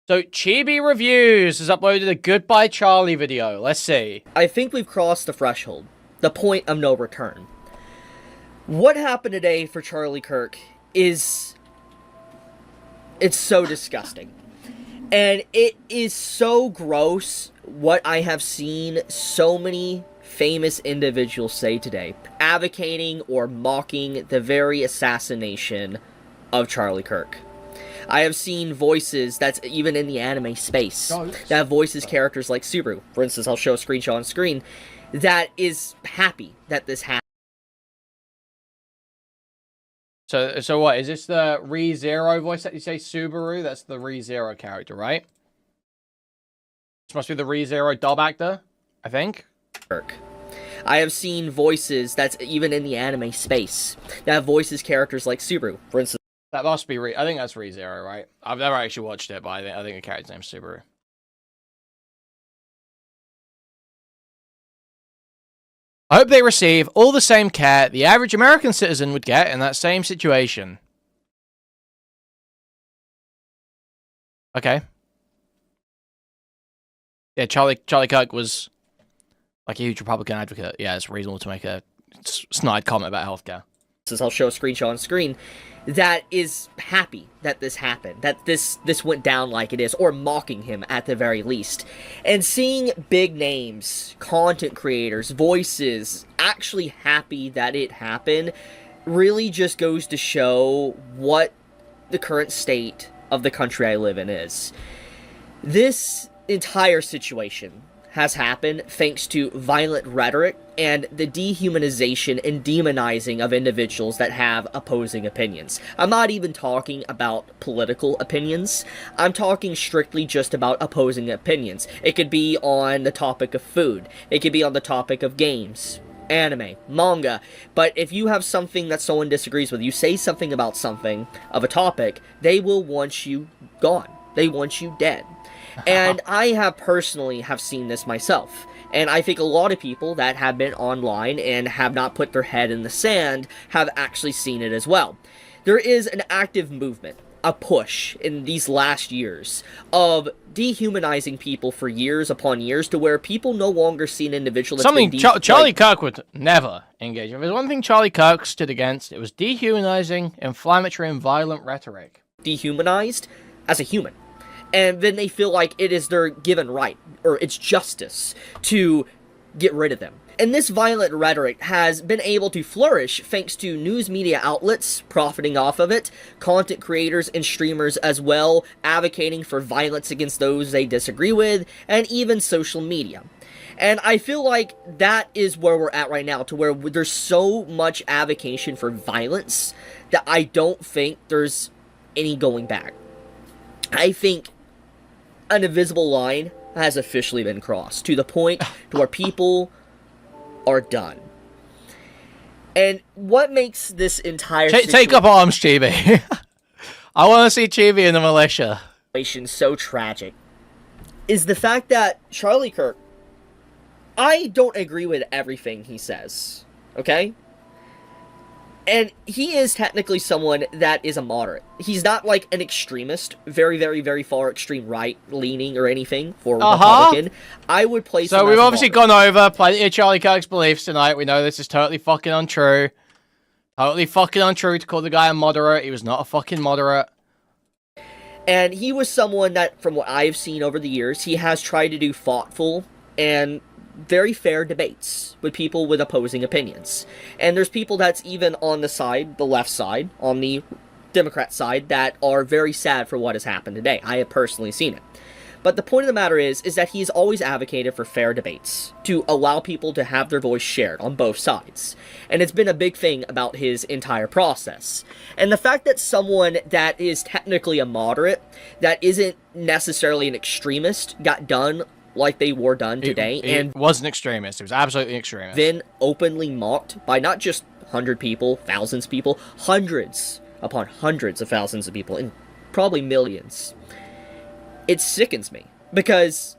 So, Chibi Reviews has uploaded a Goodbye Charlie video. Let's see. I think we've crossed the threshold. The point of no return. What happened today for Charlie Kirk is... it's so disgusting. And it is so gross what I have seen so many famous individuals say today, advocating or mocking the very assassination of Charlie Kirk. I have seen voices that's even in the anime space that have voices characters like Subaru. For instance, I'll show a screenshot on screen that is happy that this happened. So what, is this the ReZero voice that you say, Subaru? That's the ReZero character, right? This must be the ReZero dub actor, I think. I have seen voices that's even in the anime space that have voices characters like Subaru. For instance, that must be I think that's ReZero, right? I've never actually watched it, but I think the character's name's Subaru. I hope they receive all the same care the average American citizen would get in that same situation. Okay. Yeah, Charlie Kirk was like a huge Republican advocate. Yeah, it's reasonable to make a snide comment about healthcare. I'll show a screenshot on screen that is happy that this happened, that this went down like it is, or mocking him at the very least. And seeing big names, content creators, voices, actually happy that it happened, really just goes to show what the current state of the country I live in is. This entire situation has happened thanks to violent rhetoric and the dehumanization and demonizing of individuals that have opposing opinions. I'm not even talking about political opinions. I'm talking strictly just about opposing opinions. It could be on the topic of food. It could be on the topic of games, anime, manga. But if you have something that someone disagrees with, you say something about something of a topic, they will want you gone. They want you dead. And I have personally seen this myself. And I think a lot of people that have been online and have not put their head in the sand have actually seen it as well. There is an active movement, a push in these last years of dehumanizing people for years upon years to where people no longer see an individual that's something Charlie Kirk would never engage. If there's one thing Charlie Kirk stood against, it was dehumanizing, inflammatory, and violent rhetoric. Dehumanized as a human. And then they feel like it is their given right, or it's justice, to get rid of them. And this violent rhetoric has been able to flourish thanks to news media outlets profiting off of it, content creators and streamers as well, advocating for violence against those they disagree with, and even social media. And I feel like that is where we're at right now, to where there's so much advocacy for violence that I don't think there's any going back. I think an invisible line has officially been crossed to the point to where people are done. And what makes this entire take up arms, Chibi. I want to see Chibi in the militia. So tragic is the fact that Charlie Kirk, I don't agree with everything he says, okay? And he is technically someone that is a moderate. He's not like an extremist, very, very, very far extreme right-leaning or anything for Republican. I would place him So we've as obviously gone over plenty of Charlie Kirk's beliefs tonight. We know this is totally fucking untrue. Totally fucking untrue to call the guy a moderate. He was not a fucking moderate. And he was someone that, from what I've seen over the years, he has tried to do thoughtful and very fair debates with people with opposing opinions. And there's people that's even on the side, the left side, on the Democrat side, that are very sad for what has happened today. I have personally seen it. But the point of the matter is that he's always advocated for fair debates, to allow people to have their voice shared on both sides. And it's been a big thing about his entire process. And the fact that someone that is technically a moderate, that isn't necessarily an extremist, got done like they were done today. It was an extremist. It was absolutely an extremist. Then openly mocked by not just 100 people, thousands of people, hundreds upon hundreds of thousands of people, and probably millions. It sickens me, because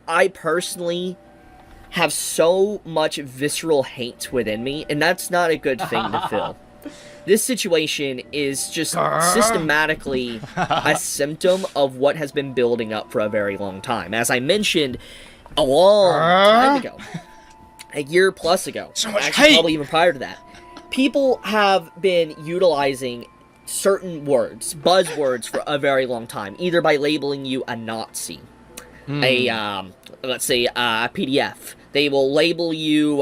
I personally have so much visceral hate within me, and that's not a good thing to feel. This situation is just systematically a symptom of what has been building up for a very long time. As I mentioned, a long time ago, a year plus ago, actually probably even prior to that, people have been utilizing certain words, buzzwords, for a very long time, either by labeling you a Nazi, let's say a PDF. They will label you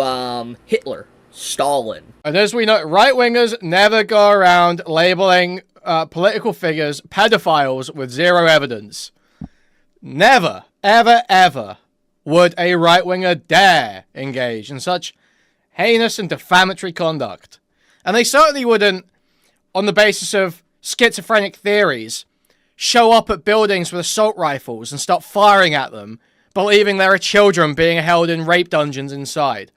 Hitler, Stalin. And as we know, right-wingers never go around labeling political figures pedophiles with zero evidence. Never, ever, ever would a right-winger dare engage in such heinous and defamatory conduct. And they certainly wouldn't, on the basis of schizophrenic theories, show up at buildings with assault rifles and start firing at them, believing there are children being held in rape dungeons inside.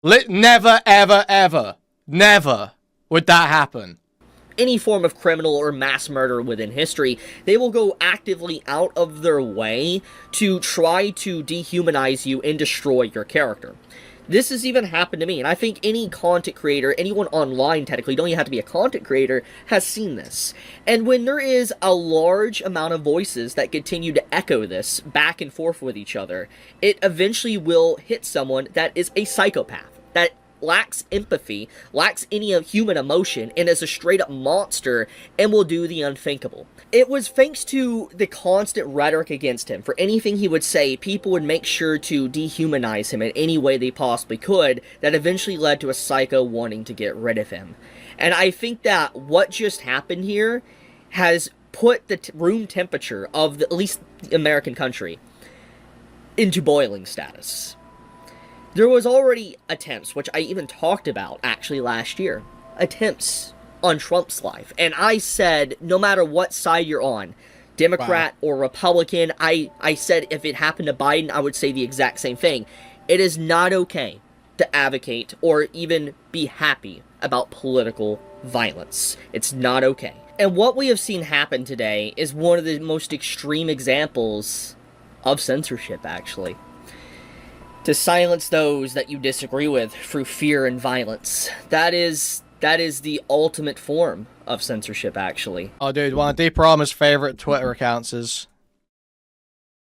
Never, ever, ever, never would that happen. Any form of criminal or mass murder within history, they will go actively out of their way to try to dehumanize you and destroy your character. This has even happened to me, and I think any content creator, anyone online technically, don't even have to be a content creator, has seen this. And when there is a large amount of voices that continue to echo this back and forth with each other, it eventually will hit someone that is a psychopath, that lacks empathy, lacks any human emotion, and is a straight-up monster, and will do the unthinkable. It was thanks to the constant rhetoric against him. For anything he would say, people would make sure to dehumanize him in any way they possibly could, that eventually led to a psycho wanting to get rid of him. And I think that what just happened here has put the room temperature of at least the American country into boiling status. There was already attempts, which I even talked about actually last year, attempts on Trump's life. And I said, no matter what side you're on, Democrat or Republican, I said if it happened to Biden, I would say the exact same thing. It is not okay to advocate or even be happy about political violence. It's not okay. And what we have seen happen today is one of the most extreme examples of censorship, actually. To silence those that you disagree with through fear and violence. That is the ultimate form of censorship, actually. Oh, dude, one of Deep Rama's favorite Twitter accounts is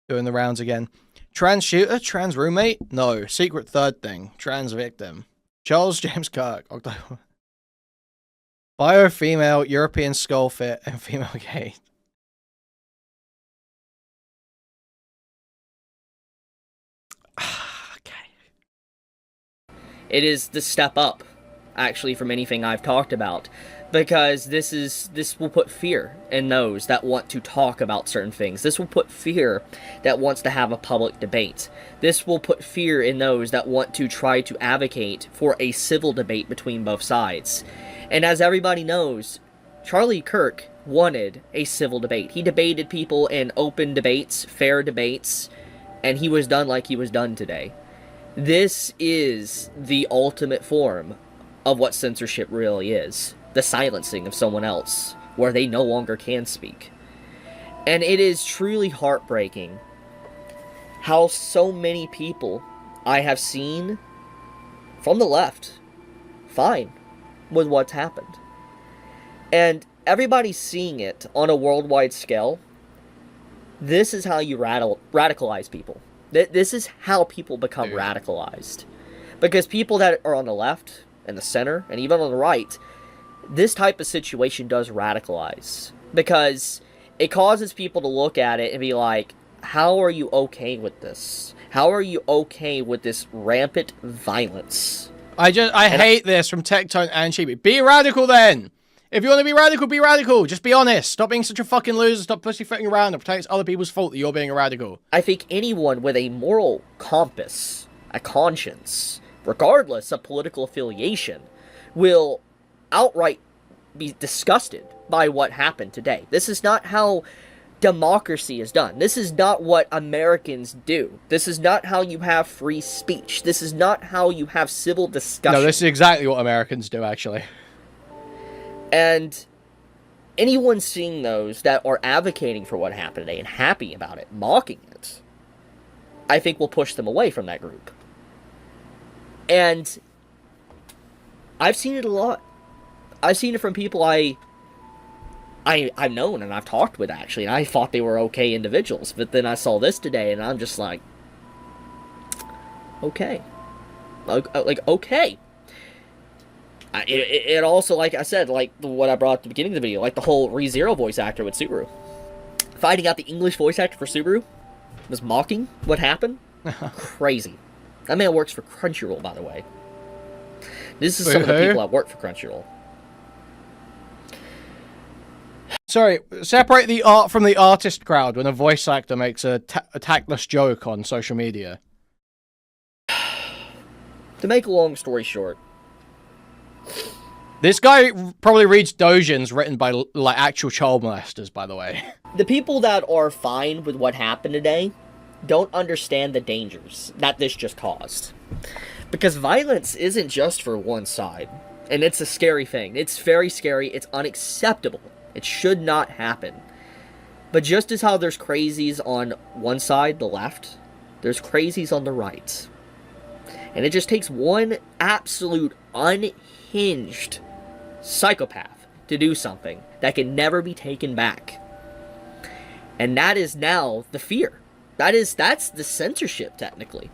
doing the rounds again. Trans shooter? Trans roommate? No. Secret third thing. Trans victim. Charles James Kirk. October. Bio female, European skull fit, and female gay. It is the step up, actually, from anything I've talked about, because this will put fear in those that want to talk about certain things. This will put fear that wants to have a public debate. This will put fear in those that want to try to advocate for a civil debate between both sides. And as everybody knows, Charlie Kirk wanted a civil debate. He debated people in open debates, fair debates, and he was done like he was done today. This is the ultimate form of what censorship really is. The silencing of someone else, where they no longer can speak. And it is truly heartbreaking how so many people I have seen from the left fine with what's happened. And everybody's seeing it on a worldwide scale. This is how you radicalize people. This is how people become radicalized. Because people that are on the left, and the center, and even on the right, this type of situation does radicalize. Because it causes people to look at it and be like, how are you okay with this? How are you okay with this rampant violence? I hate this from Tectone and Chibi. Be radical then! If you want to be radical, be radical. Just be honest. Stop being such a fucking loser. Stop pussyfooting around and pretend it's other people's fault that you're being a radical. I think anyone with a moral compass, a conscience, regardless of political affiliation, will outright be disgusted by what happened today. This is not how democracy is done. This is not what Americans do. This is not how you have free speech. This is not how you have civil discussion. No, this is exactly what Americans do, actually. And anyone seeing those that are advocating for what happened today and happy about it, mocking it, I think will push them away from that group. And I've seen it a lot. I've seen it from people I've known and I've talked with, actually, and I thought they were okay individuals, but then I saw this today, and I'm just like, okay. Like, okay. It also, like I said, like what I brought up at the beginning of the video, like the whole ReZero voice actor with Subaru. Finding out the English voice actor for Subaru was mocking what happened. Crazy. That man works for Crunchyroll, by the way. This is some of the people that work for Crunchyroll. Sorry, separate the art from the artist crowd when a voice actor makes a tactless joke on social media. To make a long story short, this guy probably reads doujins written by like actual child molesters, by the way. The people that are fine with what happened today don't understand the dangers that this just caused. Because violence isn't just for one side, and it's a scary thing. It's very scary. It's unacceptable. It should not happen. But just as how there's crazies on one side, the left, there's crazies on the right. And it just takes one absolute unhinged psychopath to do something that can never be taken back. And that is now the fear. That's the censorship, technically.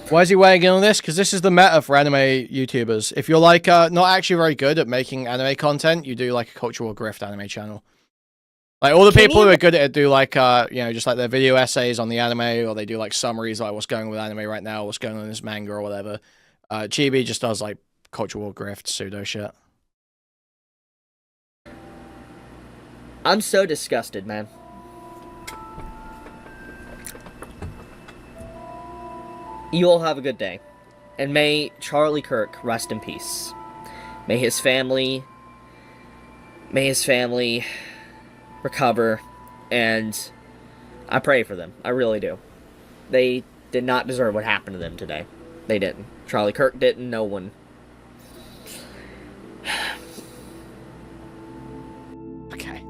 Why is he weighing in on this? Because this is the meta for anime YouTubers. If you're like not actually very good at making anime content, you do like a cultural grift anime channel. Like all the people who are good at it do like you know, just like their video essays on the anime, or they do like summaries like what's going on with anime right now, what's going on in this manga or whatever. Chibi just does like cultural grift pseudo shit. I'm so disgusted, man. You all have a good day. And may Charlie Kirk rest in peace. May his family recover, and I pray for them. I really do. They did not deserve what happened to them today. They didn't. Charlie Kirk didn't. No one. Okay.